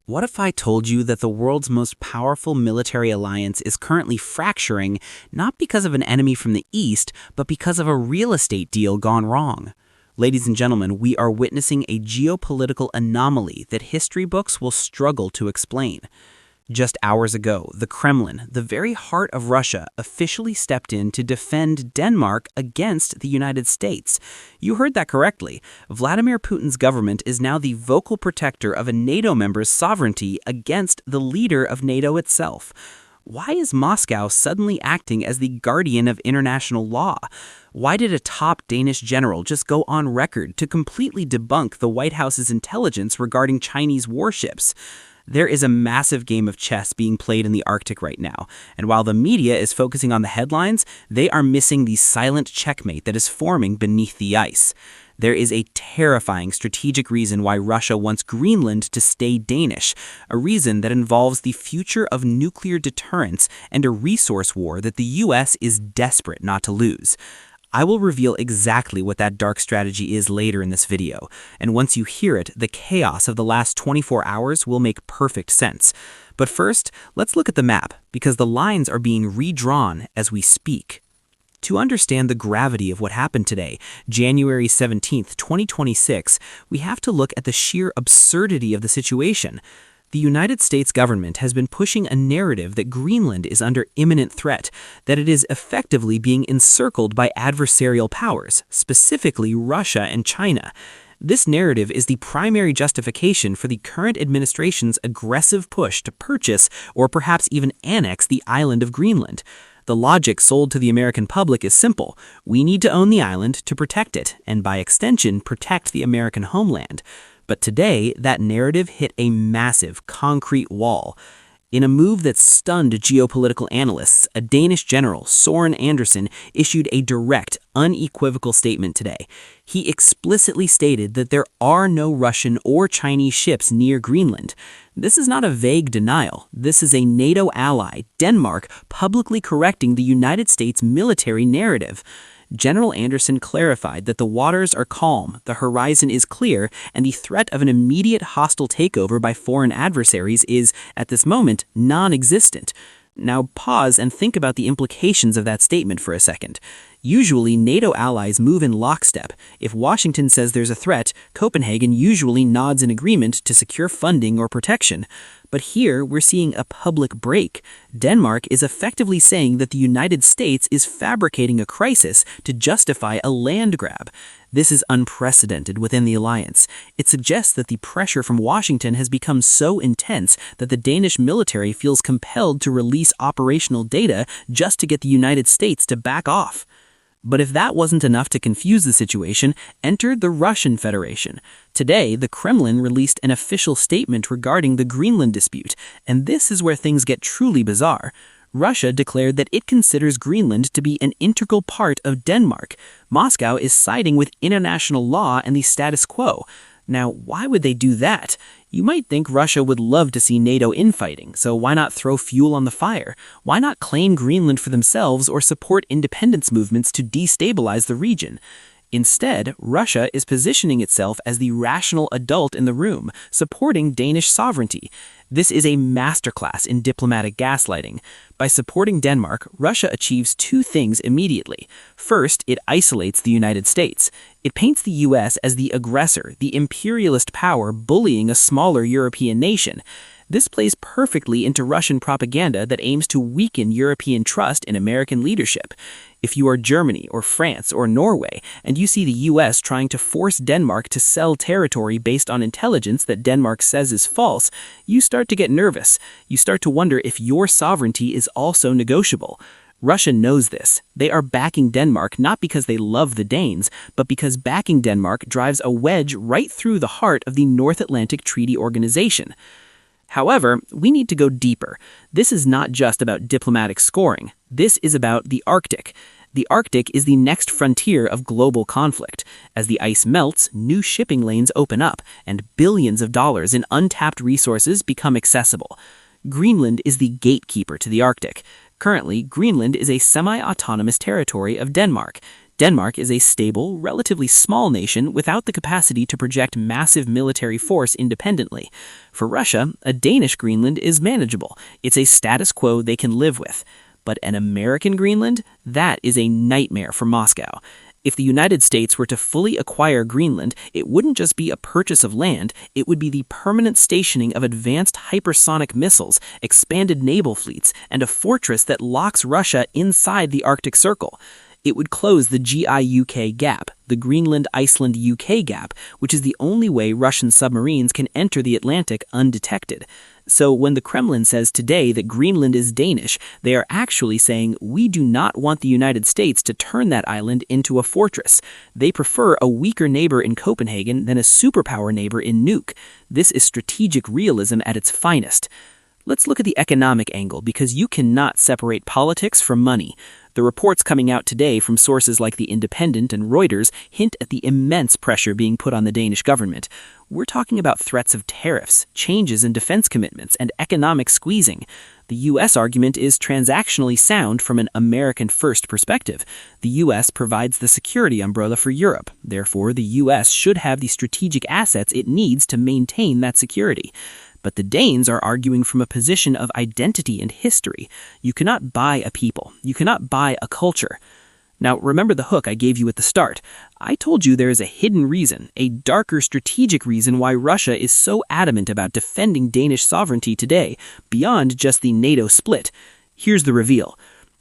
What if I told you that the world's most powerful military alliance is currently fracturing, not because of an enemy from the East, but because of a real estate deal gone wrong? Ladies and gentlemen, we are witnessing a geopolitical anomaly that history books will struggle to explain. Just hours ago, the Kremlin, the very heart of Russia, officially stepped in to defend Denmark against the United States. You heard that correctly. Vladimir Putin's government is now the vocal protector of a NATO member's sovereignty against the leader of NATO itself. Why is Moscow suddenly acting as the guardian of international law? Why did a top Danish general just go on record to completely debunk the White House's intelligence regarding Chinese warships? There is a massive game of chess being played in the Arctic right now, and while the media is focusing on the headlines, they are missing the silent checkmate that is forming beneath the ice. There is a terrifying strategic reason why Russia wants Greenland to stay Danish, a reason that involves the future of nuclear deterrence and a resource war that the US is desperate not to lose. I will reveal exactly what that dark strategy is later in this video, and once you hear it, the chaos of the last 24 hours will make perfect sense. But first, let's look at the map, because the lines are being redrawn as we speak. To understand the gravity of what happened today, January 17th, 2026, we have to look at the sheer absurdity of the situation. The United States government has been pushing a narrative that Greenland is under imminent threat, that it is effectively being encircled by adversarial powers, specifically Russia and China. This narrative is the primary justification for the current administration's aggressive push to purchase or perhaps even annex the island of Greenland. The logic sold to the American public is simple. We need to own the island to protect it, and by extension, protect the American homeland. But today, that narrative hit a massive, concrete wall. In a move that stunned geopolitical analysts, a Danish general, Søren Andersen, issued a direct, unequivocal statement today. He explicitly stated that there are no Russian or Chinese ships near Greenland. This is not a vague denial. This is a NATO ally, Denmark, publicly correcting the United States military narrative. General Andersen clarified that the waters are calm, the horizon is clear, and the threat of an immediate hostile takeover by foreign adversaries is, at this moment, non-existent. Now pause and think about the implications of that statement for a second. Usually, NATO allies move in lockstep. If Washington says there's a threat, Copenhagen usually nods in agreement to secure funding or protection. But here, we're seeing a public break. Denmark is effectively saying that the United States is fabricating a crisis to justify a land grab. This is unprecedented within the alliance. It suggests that the pressure from Washington has become so intense that the Danish military feels compelled to release operational data just to get the United States to back off. But if that wasn't enough to confuse the situation, enter the Russian Federation. Today, the Kremlin released an official statement regarding the Greenland dispute, and this is where things get truly bizarre. Russia declared that it considers Greenland to be an integral part of Denmark. Moscow is siding with international law and the status quo. Now, why would they do that? You might think Russia would love to see NATO infighting, so why not throw fuel on the fire? Why not claim Greenland for themselves or support independence movements to destabilize the region? Instead, Russia is positioning itself as the rational adult in the room, supporting Danish sovereignty. This is a masterclass in diplomatic gaslighting. By supporting Denmark, Russia achieves two things immediately. First, it isolates the United States. It paints the US as the aggressor, the imperialist power bullying a smaller European nation. This plays perfectly into Russian propaganda that aims to weaken European trust in American leadership. If you are Germany or France or Norway, and you see the US trying to force Denmark to sell territory based on intelligence that Denmark says is false, you start to get nervous. You start to wonder if your sovereignty is also negotiable. Russia knows this. They are backing Denmark not because they love the Danes, but because backing Denmark drives a wedge right through the heart of the North Atlantic Treaty Organization. However, we need to go deeper. This is not just about diplomatic scoring. This is about the Arctic. The Arctic is the next frontier of global conflict. As the ice melts, new shipping lanes open up, and billions of dollars in untapped resources become accessible. Greenland is the gatekeeper to the Arctic. Currently, Greenland is a semi-autonomous territory of Denmark. Denmark is a stable, relatively small nation without the capacity to project massive military force independently. For Russia, a Danish Greenland is manageable. It's a status quo they can live with. But an American Greenland? That is a nightmare for Moscow. If the United States were to fully acquire Greenland, it wouldn't just be a purchase of land, it would be the permanent stationing of advanced hypersonic missiles, expanded naval fleets, and a fortress that locks Russia inside the Arctic Circle. It would close the GIUK gap, the Greenland-Iceland-UK gap, which is the only way Russian submarines can enter the Atlantic undetected. So when the Kremlin says today that Greenland is Danish, they are actually saying we do not want the United States to turn that island into a fortress. They prefer a weaker neighbor in Copenhagen than a superpower neighbor in Nuuk. This is strategic realism at its finest. Let's look at the economic angle, because you cannot separate politics from money. The reports coming out today from sources like The Independent and Reuters hint at the immense pressure being put on the Danish government. We're talking about threats of tariffs, changes in defense commitments, and economic squeezing. The U.S. argument is transactionally sound from an American-first perspective. The U.S. provides the security umbrella for Europe. Therefore, the U.S. should have the strategic assets it needs to maintain that security. But the Danes are arguing from a position of identity and history. You cannot buy a people. You cannot buy a culture. Now, remember the hook I gave you at the start. I told you there is a hidden reason, a darker strategic reason why Russia is so adamant about defending Danish sovereignty today, beyond just the NATO split. Here's the reveal.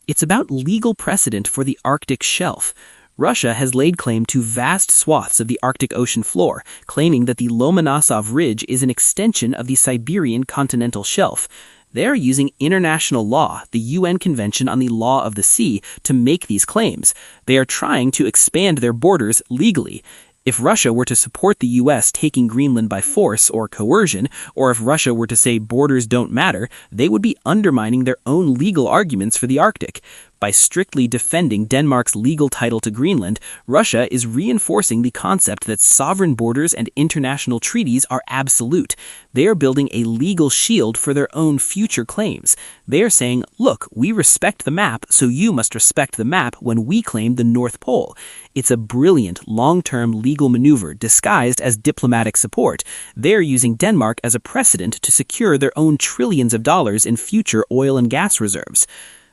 It's about legal precedent for the Arctic shelf. Russia has laid claim to vast swaths of the Arctic Ocean floor, claiming that the Lomonosov Ridge is an extension of the Siberian continental shelf. They are using international law, the UN Convention on the Law of the Sea, to make these claims. They are trying to expand their borders legally. If Russia were to support the U.S. taking Greenland by force or coercion, or if Russia were to say borders don't matter, they would be undermining their own legal arguments for the Arctic. By strictly defending Denmark's legal title to Greenland, Russia is reinforcing the concept that sovereign borders and international treaties are absolute. They are building a legal shield for their own future claims. They are saying, look, we respect the map, so you must respect the map when we claim the North Pole. It's a brilliant, long-term legal maneuver disguised as diplomatic support. They are using Denmark as a precedent to secure their own trillions of dollars in future oil and gas reserves.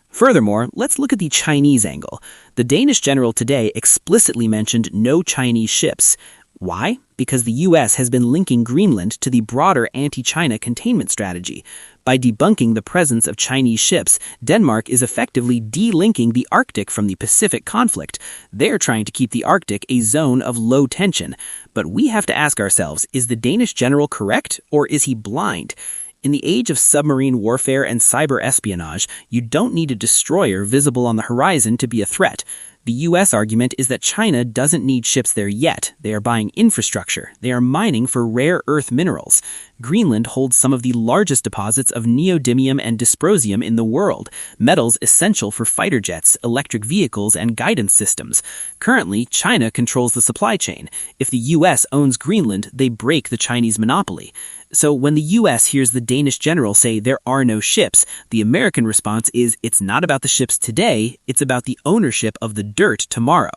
Furthermore, let's look at the Chinese angle. The Danish General today explicitly mentioned no Chinese ships. Why? Because the U.S. has been linking Greenland to the broader anti-China containment strategy. By debunking the presence of Chinese ships, Denmark is effectively delinking the Arctic from the Pacific conflict. They're trying to keep the Arctic a zone of low tension. But we have to ask ourselves, is the Danish General correct, or is he blind? In the age of submarine warfare and cyber espionage, you don't need a destroyer visible on the horizon to be a threat. The U.S. argument is that China doesn't need ships there yet. They are buying infrastructure. They are mining for rare earth minerals. Greenland holds some of the largest deposits of neodymium and dysprosium in the world, metals essential for fighter jets, electric vehicles, and guidance systems. Currently, China controls the supply chain. If the U.S. owns Greenland, they break the Chinese monopoly. So when the U.S. hears the Danish general say there are no ships, the American response is it's not about the ships today, it's about the ownership of the dirt tomorrow.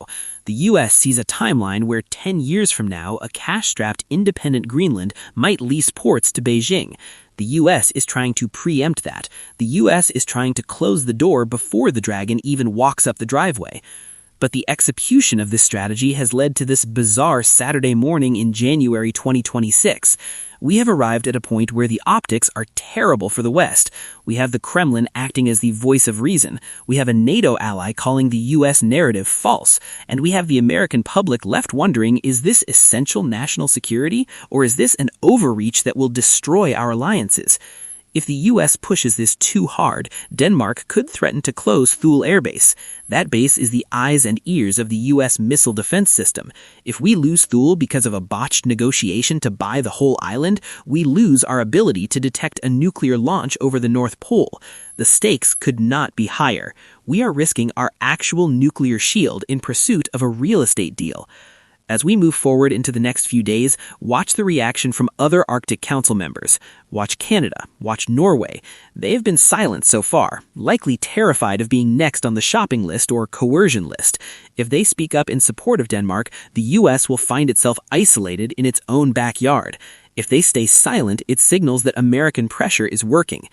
The U.S. sees a timeline where 10 years from now, a cash-strapped independent Greenland might lease ports to Beijing. The U.S. is trying to preempt that. The U.S. is trying to close the door before the dragon even walks up the driveway. But the execution of this strategy has led to this bizarre Saturday morning in January 2026. We have arrived at a point where the optics are terrible for the West. We have the Kremlin acting as the voice of reason. We have a NATO ally calling the U.S. narrative false. And we have the American public left wondering, is this essential national security, or is this an overreach that will destroy our alliances? If the U.S. pushes this too hard, Denmark could threaten to close Thule Air Base. That base is the eyes and ears of the U.S. missile defense system. If we lose Thule because of a botched negotiation to buy the whole island, we lose our ability to detect a nuclear launch over the North Pole. The stakes could not be higher. We are risking our actual nuclear shield in pursuit of a real estate deal. As we move forward into the next few days, watch the reaction from other Arctic Council members. Watch Canada, watch Norway. They have been silent so far, likely terrified of being next on the shopping list or coercion list. If they speak up in support of Denmark, the US will find itself isolated in its own backyard. If they stay silent, it signals that American pressure is working.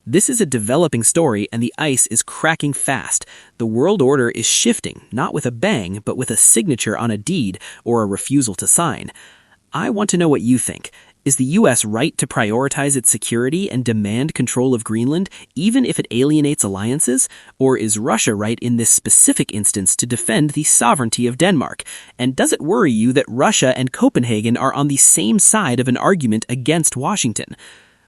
This is a developing story, and the ice is cracking fast. The world order is shifting, not with a bang, but with a signature on a deed or a refusal to sign. I want to know what you think. Is the U.S. right to prioritize its security and demand control of Greenland, even if it alienates alliances? Or is Russia right in this specific instance to defend the sovereignty of Denmark? And does it worry you that Russia and Copenhagen are on the same side of an argument against Washington?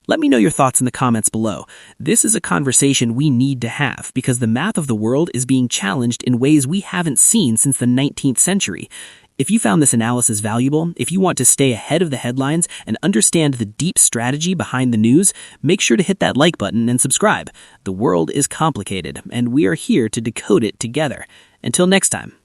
Let me know your thoughts in the comments below. This is a conversation we need to have because the map of the world is being challenged in ways we haven't seen since the 19th century. If you found this analysis valuable, if you want to stay ahead of the headlines and understand the deep strategy behind the news, make sure to hit that like button and subscribe. The world is complicated, and we are here to decode it together. Until next time.